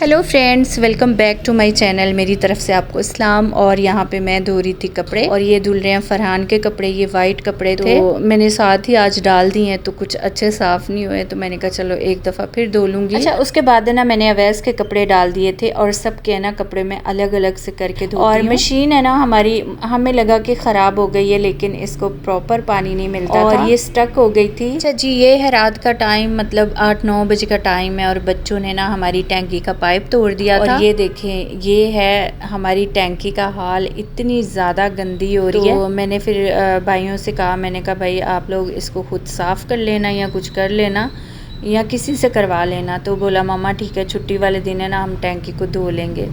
Hello friends, welcome back to my channel. मेरी तरफ से आपको इस्लाम। और यहाँ पे मैं धो रही थी कपड़े और ये धुल रहे हैं फरहान के कपड़े। ये वाइट कपड़े थे तो मैंने साथ ही आज डाल दिए हैं तो कुछ अच्छे साफ़ नहीं हुए तो मैंने कहा चलो एक दफ़ा फिर धो लूँगी। अच्छा, उसके बाद ना मैंने अवैस के कपड़े डाल दिए थे और सब के ना कपड़े में अलग अलग से करके धो। और मशीन है ना हमारी, हमें लगा कि ख़राब हो गई है लेकिन इसको प्रॉपर पानी नहीं मिलता और ये स्टक हो गई थी। अच्छा जी, ये है रात का टाइम, मतलब 8-9 बजे का टाइम है और बच्चों ने ना हमारी टैंकी का पाइप तोड़ दिया था। और ये देखें, ये है हमारी टैंकी का हाल, इतनी ज़्यादा गंदी हो रही है। तो मैंने फिर भाइयों से कहा, मैंने कहा भाई आप लोग इसको खुद साफ़ कर लेना या कुछ कर लेना या किसी से करवा लेना। तो बोला मामा ठीक है, छुट्टी वाले दिन है ना हम टैंकी को धो लेंगे।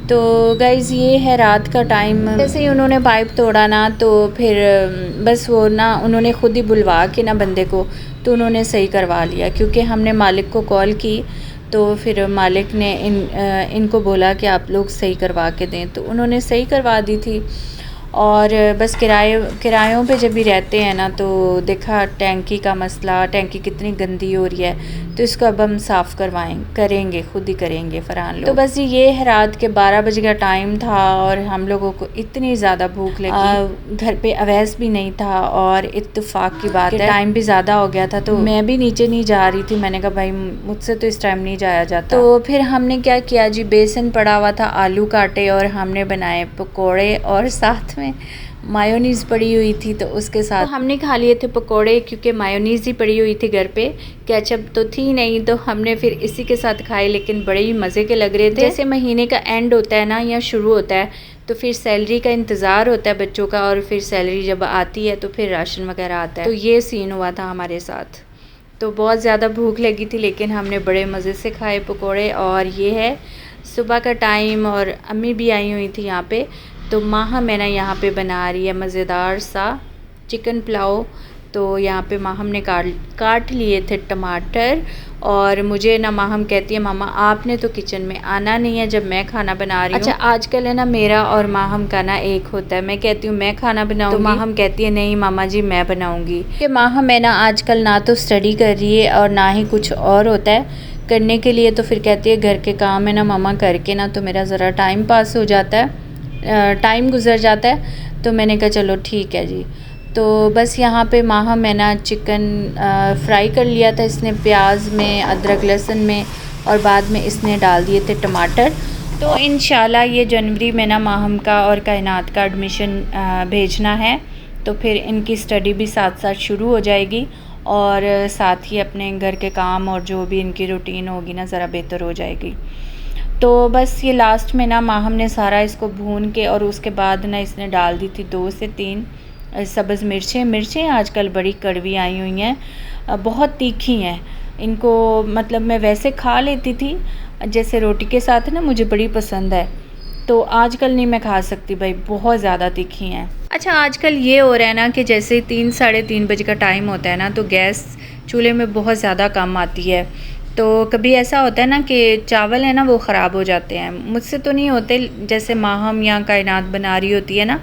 तो गाइज़ ये है रात का टाइम। जैसे ही उन्होंने पाइप तोड़ा ना तो फिर बस वो ना उन्होंने खुद ही बुलवा के ना बंदे को तो उन्होंने सही करवा लिया, क्योंकि हमने मालिक को कॉल की तो फिर मालिक ने इनको बोला कि आप लोग सही करवा के दें, तो उन्होंने सही करवा दी थी। और बस किरायों पे जब भी रहते हैं ना तो देखा टैंकी का मसला, टैंकी कितनी गंदी हो रही है तो इसको अब हम साफ़ करेंगे, खुद ही करेंगे फरहान लोग। तो बस ये है रात के 12 बजे का टाइम था और हम लोगों को इतनी ज़्यादा भूख लगी। घर पे अवैस भी नहीं था और इत्तेफाक की बात है टाइम भी ज़्यादा हो गया था तो मैं भी नीचे नहीं जा रही थी। मैंने कहा भाई मुझसे तो इस टाइम नहीं जाया जाता। तो फिर हमने क्या किया जी, बेसन पड़ा हुआ था, आलू काटे और हमने बनाए पकौड़े और साथ में मायोनीज़ पड़ी हुई थी तो उसके साथ तो हमने खा लिए थे पकोड़े, क्योंकि मायोनीज़ ही पड़ी हुई थी घर पे, केचप तो थी नहीं तो हमने फिर इसी के साथ खाए, लेकिन बड़े ही मज़े के लग रहे थे। जैसे महीने का एंड होता है ना या शुरू होता है तो फिर सैलरी का इंतज़ार होता है बच्चों का, और फिर सैलरी जब आती है तो फिर राशन वगैरह आता है। तो ये सीन हुआ था हमारे साथ। तो बहुत ज़्यादा भूख लगी थी लेकिन हमने बड़े मज़े से खाए पकौड़े। और ये है सुबह का टाइम और अम्मी भी आई हुई थी यहाँ पे, तो माँ मैंने यहाँ पे बना रही है मज़ेदार सा चिकन पुलाव। तो यहाँ पे माँ हमने काट लिए थे टमाटर, और मुझे ना माँ कहती है मामा आपने तो किचन में आना नहीं है जब मैं खाना बना रही हूँ। अच्छा, आजकल है ना मेरा और माँ का ना एक होता है, मैं कहती हूँ मैं खाना बनाऊँगी तो माँ कहती है नहीं मामा जी मैं बनाऊँगी। कि माँ मैं ना आजकल ना तो स्टडी कर रही है और ना ही कुछ और होता है करने के लिए, तो फिर कहती है घर के काम है ना मामा करके ना तो मेरा ज़रा टाइम पास हो जाता है, टाइम गुजर जाता है। तो मैंने कहा चलो ठीक है जी। तो बस यहाँ पे माँ मैंने चिकन फ्राई कर लिया था इसने प्याज में, अदरक लहसुन में, और बाद में इसने डाल दिए थे टमाटर। तो इंशाल्लाह ये जनवरी में ना माहम का और कायनात का एडमिशन भेजना है, तो फिर इनकी स्टडी भी साथ साथ शुरू हो जाएगी और साथ ही अपने घर के काम और जो भी इनकी रूटीन होगी ना ज़रा बेहतर हो जाएगी। तो बस ये लास्ट में ना माहम ने सारा इसको भून के और उसके बाद ना इसने डाल दी थी 2 से 3 सब्ज़ मिर्चें आजकल बड़ी कड़वी आई हुई हैं, बहुत तीखी हैं। इनको मतलब मैं वैसे खा लेती थी जैसे रोटी के साथ ना, मुझे बड़ी पसंद है, तो आजकल नहीं मैं खा सकती भाई, बहुत ज़्यादा तीखी हैं। अच्छा, आजकल ये हो रहा है ना कि जैसे 3 साढ़े 3 बजे का टाइम होता है ना तो गैस चूल्हे में बहुत ज़्यादा कम आती है। तो कभी ऐसा होता है ना कि चावल है ना वो ख़राब हो जाते हैं, मुझसे तो नहीं होते, जैसे माहम या कायनात बना रही होती है ना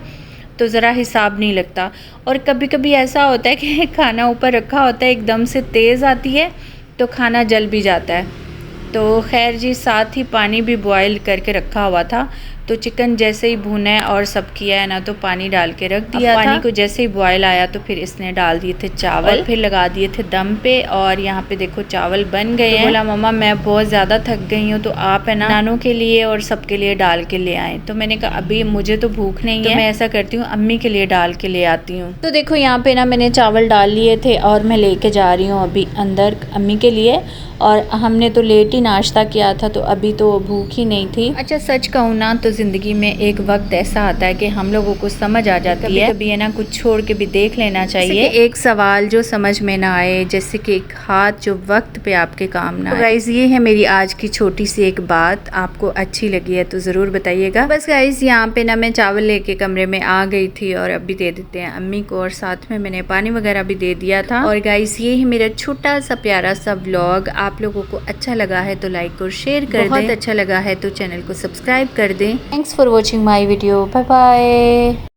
तो ज़रा हिसाब नहीं लगता। और कभी कभी ऐसा होता है कि खाना ऊपर रखा होता है एकदम से तेज़ आती है तो खाना जल भी जाता है। तो खैर जी, साथ ही पानी भी बॉयल करके रखा हुआ था, तो चिकन जैसे ही भुना है और सब किया है ना तो पानी डाल के रख दिया था। पानी को जैसे ही बॉयल आया तो फिर इसने डाल दिए थे चावल, फिर लगा दिए थे दम पे, और यहाँ पे देखो चावल बन गए हैं। बोला मम्मा मैं बहुत ज़्यादा थक गई हूँ तो आप है ना नानों के लिए और सबके लिए डाल के ले आए। तो मैंने कहा अभी मुझे तो भूख नहीं है, मैं ऐसा करती हूँ अम्मी के लिए डाल के ले आती हूँ। तो देखो यहाँ पे ना मैंने चावल डाल लिए थे और मैं लेके जा रही हूँ अभी अंदर अम्मी के लिए, और हमने तो लेट ही नाश्ता किया था तो अभी तो भूख ही नहीं थी। अच्छा, सच कहूँ ना तो ज़िंदगी में एक वक्त ऐसा आता है कि हम लोगों को समझ आ जाती है, कभी है ना कुछ छोड़ के भी देख लेना चाहिए। एक सवाल जो समझ में ना आए, जैसे कि एक हाथ जो वक्त पे आपके काम ना आए। गाइज़ ये है मेरी आज की छोटी सी एक बात, आपको अच्छी लगी है तो ज़रूर बताइएगा। बस गाइज़ यहाँ पे ना मैं चावल लेके कमरे में आ गई थी और अभी दे देते हैं अम्मी को, और साथ में मैंने पानी वगैरह भी दे दिया था। और गाइज़ ये है मेरा छोटा सा प्यारा सा व्लॉग, आप लोगों को अच्छा लगा है तो लाइक और शेयर कर दें, बहुत अच्छा लगा है तो चैनल को सब्सक्राइब कर दें। Thanks for watching my video, bye bye.